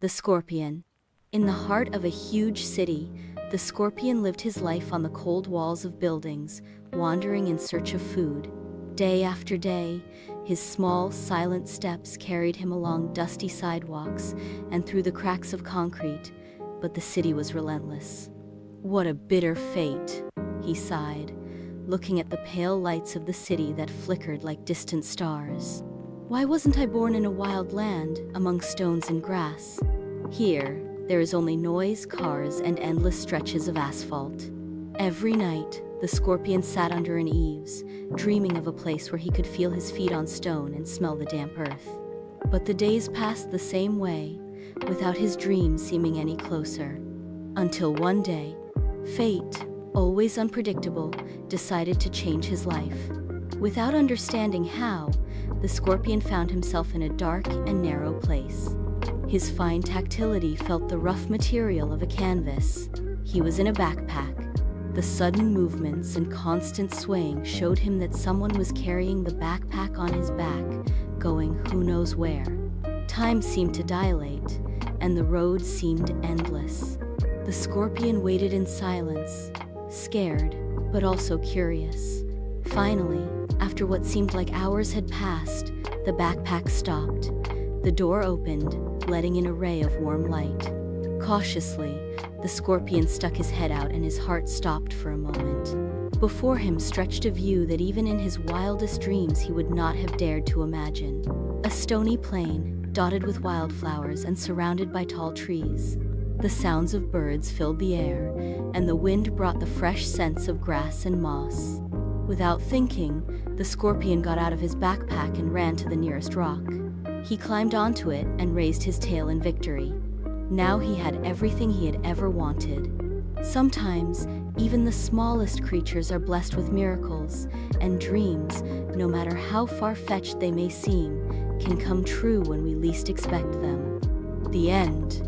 The Scorpion. In the heart of a huge city, the Scorpion lived his life on the cold walls of buildings, wandering in search of food. Day after day, his small, silent steps carried him along dusty sidewalks and through the cracks of concrete, but the city was relentless. "What a bitter fate," he sighed, looking at the pale lights of the city that flickered like distant stars. "Why wasn't I born in a wild land, among stones and grass? Here, there is only noise, cars, and endless stretches of asphalt." Every night, the Scorpion sat under an eaves, dreaming of a place where he could feel his feet on stone and smell the damp earth. But the days passed the same way, without his dreams seeming any closer. Until one day, fate, always unpredictable, decided to change his life. Without understanding how, the Scorpion found himself in a dark and narrow place. His fine tactility felt the rough material of a canvas. He was in a backpack. The sudden movements and constant swaying showed him that someone was carrying the backpack on his back, going who knows where. Time seemed to dilate, and the road seemed endless. The Scorpion waited in silence, scared, but also curious. Finally, after what seemed like hours had passed, the backpack stopped. The door opened, letting in a ray of warm light. Cautiously, the Scorpion stuck his head out and his heart stopped for a moment. Before him stretched a view that even in his wildest dreams he would not have dared to imagine. A stony plain, dotted with wildflowers and surrounded by tall trees. The sounds of birds filled the air, and the wind brought the fresh scents of grass and moss. Without thinking, the Scorpion got out of his backpack and ran to the nearest rock. He climbed onto it and raised his tail in victory. Now he had everything he had ever wanted. Sometimes, even the smallest creatures are blessed with miracles, and dreams, no matter how far-fetched they may seem, can come true when we least expect them. The end.